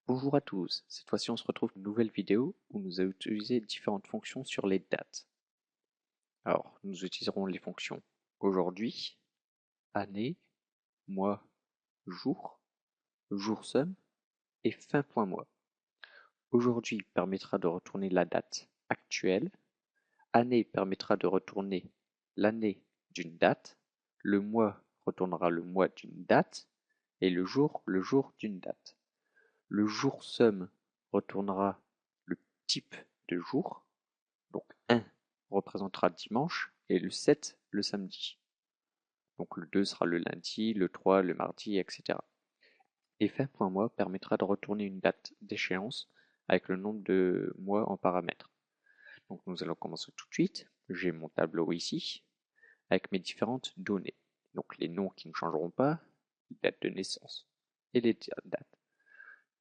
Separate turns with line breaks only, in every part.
Bonjour à tous, cette fois-ci on se retrouve pour une nouvelle vidéo où nous allons utiliser différentes fonctions sur les dates. Alors, nous utiliserons les fonctions aujourd'hui, année, mois, jour, jour somme et fin.mois. Aujourd'hui permettra de retourner la date actuelle, année permettra de retourner l'année d'une date, le mois retournera le mois d'une date et le jour d'une date. Le jour somme retournera le type de jour, donc 1 représentera dimanche et le 7 le samedi. Donc le 2 sera le lundi, le 3 le mardi, etc. Et fin.mois permettra de retourner une date d'échéance avec le nombre de mois en paramètres. Donc nous allons commencer tout de suite. J'ai mon tableau ici avec mes différentes données. Donc les noms qui ne changeront pas, les dates de naissance et les dates.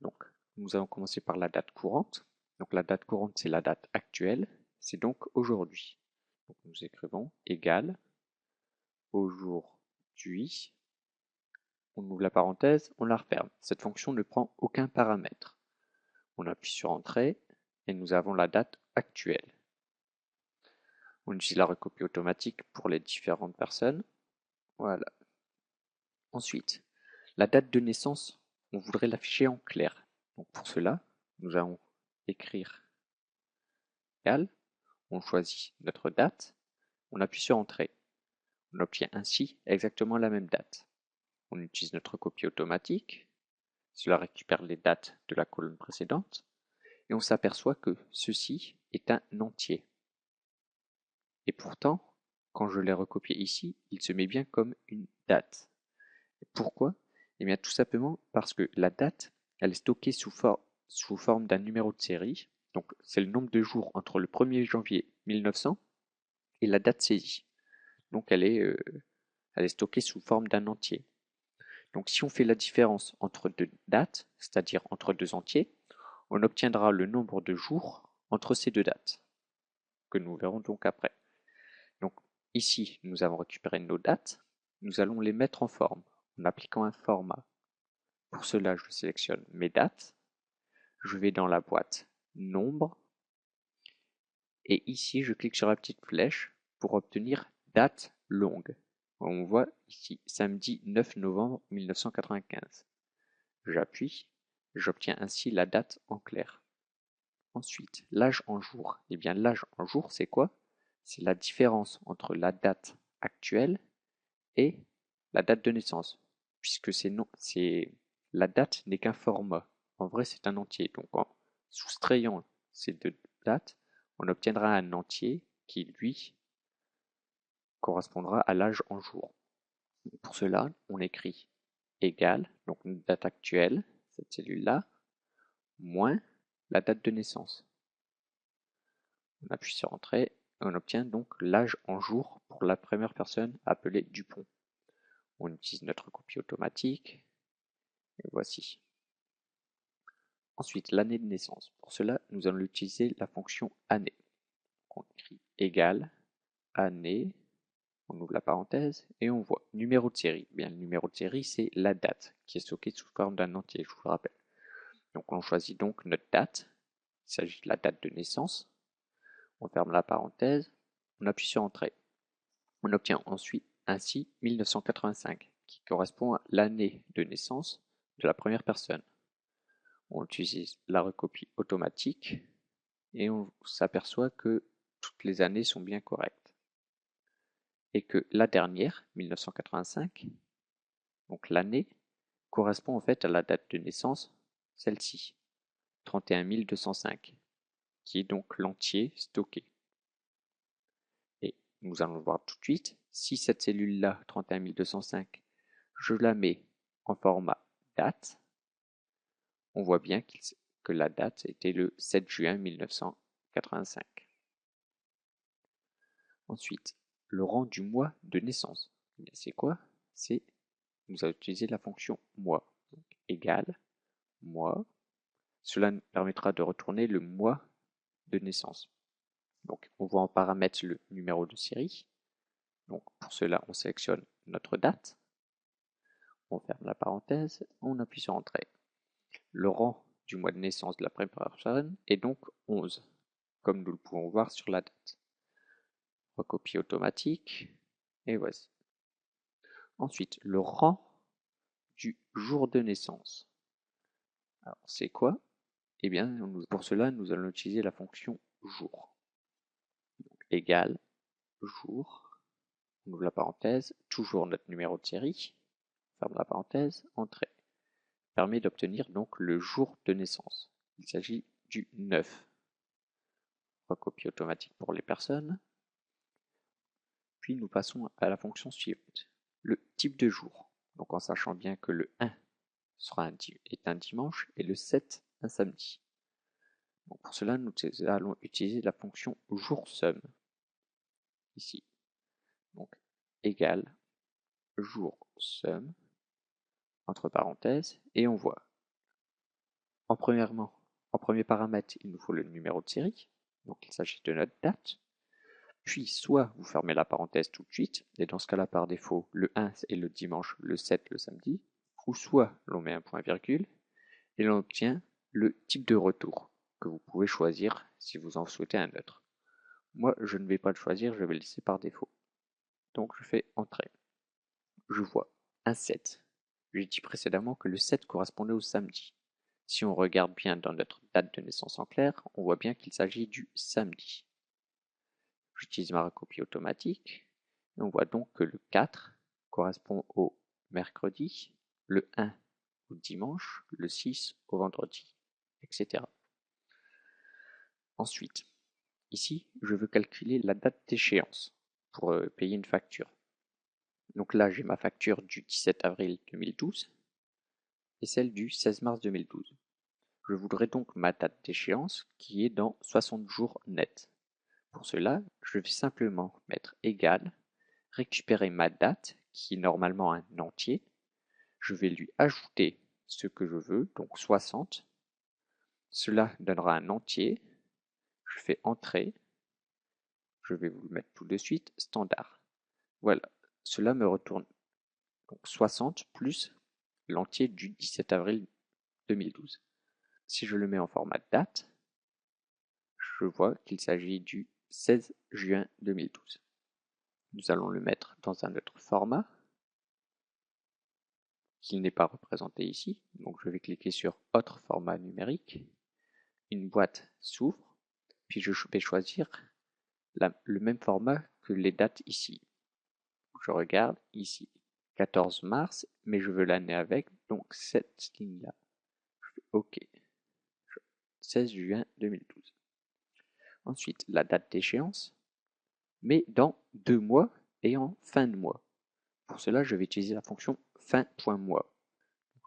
Donc nous allons commencer par la date courante. Donc la date courante, c'est la date actuelle, c'est donc aujourd'hui. Donc nous écrivons égal aujourd'hui. On ouvre la parenthèse, on la referme. Cette fonction ne prend aucun paramètre. On appuie sur Entrée et nous avons la date actuelle. On utilise la recopie automatique pour les différentes personnes. Voilà. Ensuite, la date de naissance, on voudrait l'afficher en clair. Donc pour cela, nous allons écrire égal. On choisit notre date, on appuie sur Entrée. On obtient ainsi exactement la même date. On utilise notre copie automatique, cela récupère les dates de la colonne précédente, et on s'aperçoit que ceci est un entier. Et pourtant, quand je l'ai recopié ici, il se met bien comme une date. Et pourquoi? Eh bien tout simplement parce que la date, elle est stockée sous forme d'un numéro de série, donc c'est le nombre de jours entre le 1er janvier 1900 et la date saisie. Donc elle est stockée sous forme d'un entier. Donc si on fait la différence entre deux dates, c'est-à-dire entre deux entiers, on obtiendra le nombre de jours entre ces deux dates, que nous verrons donc après. Donc ici, nous avons récupéré nos dates, nous allons les mettre en forme, en appliquant un format. Pour cela, je sélectionne mes dates, je vais dans la boîte Nombre, et ici, je clique sur la petite flèche pour obtenir date longue. On voit ici samedi 9 novembre 1995. J'appuie, j'obtiens ainsi la date en clair. Ensuite, l'âge en jours. Eh bien, l'âge en jours, c'est quoi? C'est la différence entre la date actuelle et la date de naissance, puisque la date n'est qu'un format. En vrai, c'est un entier. Donc, en soustrayant ces deux dates, on obtiendra un entier qui, lui, correspondra à l'âge en jours. Pour cela, on écrit égal, donc une date actuelle, cette cellule-là, moins la date de naissance. On appuie sur Entrée et on obtient donc l'âge en jours pour la première personne appelée Dupont. On utilise notre copie automatique, et voici. Ensuite, l'année de naissance. Pour cela, nous allons utiliser la fonction année. On écrit égal, année, on ouvre la parenthèse et on voit numéro de série. Bien, le numéro de série, c'est la date qui est stockée sous forme d'un entier, je vous le rappelle. Donc on choisit donc notre date, il s'agit de la date de naissance. On ferme la parenthèse, on appuie sur Entrée. On obtient ensuite ainsi 1985, qui correspond à l'année de naissance de la première personne. On utilise la recopie automatique et on s'aperçoit que toutes les années sont bien correctes. Et que la dernière, 1985, donc l'année, correspond en fait à la date de naissance, celle-ci, 31 205, qui est donc l'entier stocké. Et nous allons voir tout de suite, si cette cellule-là, 31 205, je la mets en format date, on voit bien que la date était le 7 juin 1985. Ensuite, le rang du mois de naissance. C'est quoi? C'est nous allons utiliser la fonction mois. Donc, égale mois. Cela nous permettra de retourner le mois de naissance. Donc, on voit en paramètres le numéro de série. Donc, pour cela, on sélectionne notre date. On ferme la parenthèse, on appuie sur Entrée. Le rang du mois de naissance de la première personne est donc 11, comme nous le pouvons voir sur la date. Recopie automatique, et voici. Ensuite, le rang du jour de naissance. Alors, c'est quoi? Eh bien, pour cela, nous allons utiliser la fonction jour. Donc, égale jour, on ouvre la parenthèse, toujours notre numéro de série, ferme la parenthèse, entrée. Permet d'obtenir donc le jour de naissance. Il s'agit du 9. Recopie automatique pour les personnes. Puis nous passons à la fonction suivante, le type de jour. Donc en sachant bien que le 1 est un dimanche et le 7 un samedi. Donc pour cela, nous allons utiliser la fonction jour_sum ici. Donc égale jour_sum entre parenthèses et on voit en premier paramètre, il nous faut le numéro de série. Donc il s'agit de notre date. Puis soit vous fermez la parenthèse tout de suite, et dans ce cas-là par défaut, le 1 est le dimanche, le 7 le samedi, ou soit l'on met un point virgule, et l'on obtient le type de retour, que vous pouvez choisir si vous en souhaitez un autre. Moi, je ne vais pas le choisir, je vais le laisser par défaut. Donc je fais Entrée. Je vois un 7. J'ai dit précédemment que le 7 correspondait au samedi. Si on regarde bien dans notre date de naissance en clair, on voit bien qu'il s'agit du samedi. J'utilise ma recopie automatique. Et on voit donc que le 4 correspond au mercredi, le 1 au dimanche, le 6 au vendredi, etc. Ensuite, ici, je veux calculer la date d'échéance pour payer une facture. Donc là, j'ai ma facture du 17 avril 2012 et celle du 16 mars 2012. Je voudrais donc ma date d'échéance qui est dans 60 jours net. Pour cela, je vais simplement mettre égal, récupérer ma date qui est normalement un entier. Je vais lui ajouter ce que je veux, donc 60. Cela donnera un entier. Je fais Entrée. Je vais vous le mettre tout de suite, standard. Voilà, cela me retourne donc 60 plus l'entier du 17 avril 2012. Si je le mets en format date, je vois qu'il s'agit du 16 juin 2012. Nous allons le mettre dans un autre format qui n'est pas représenté ici. Donc je vais cliquer sur Autre format numérique. Une boîte s'ouvre, puis je vais choisir le même format que les dates ici. Je regarde ici, 14 mars, mais je veux l'année avec, donc cette ligne-là. OK. 16 juin 2012. Ensuite, la date d'échéance, mais dans 2 mois et en fin de mois. Pour cela, je vais utiliser la fonction fin.mois.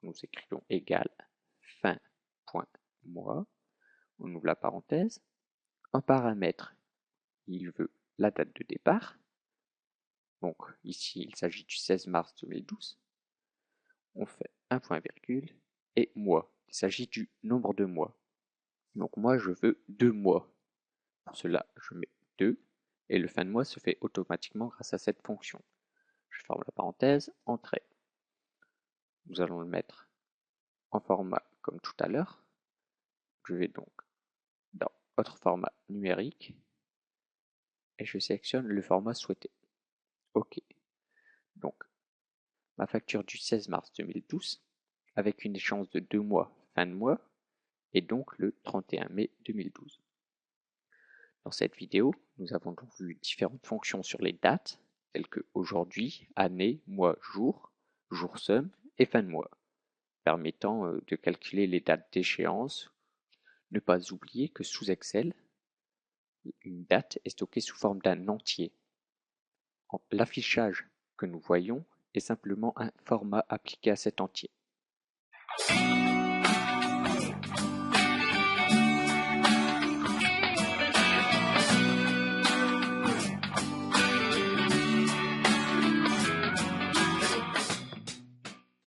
Nous écrivons égal fin.mois. On ouvre la parenthèse. En paramètre, il veut la date de départ. Donc ici, il s'agit du 16 mars 2012. On fait un point virgule et mois. Il s'agit du nombre de mois. Donc moi, je veux 2 mois. Pour cela, je mets 2 et le fin de mois se fait automatiquement grâce à cette fonction. Je ferme la parenthèse, Entrée. Nous allons le mettre en format comme tout à l'heure. Je vais donc dans Autre format numérique et je sélectionne le format souhaité. OK. Donc, ma facture du 16 mars 2012 avec une échéance de 2 mois fin de mois et donc le 31 mai 2012. Dans cette vidéo, nous avons donc vu différentes fonctions sur les dates, telles que aujourd'hui, année, mois, jour, jour_sum et fin de mois, permettant de calculer les dates d'échéance. Ne pas oublier que sous Excel, une date est stockée sous forme d'un entier. L'affichage que nous voyons est simplement un format appliqué à cet entier.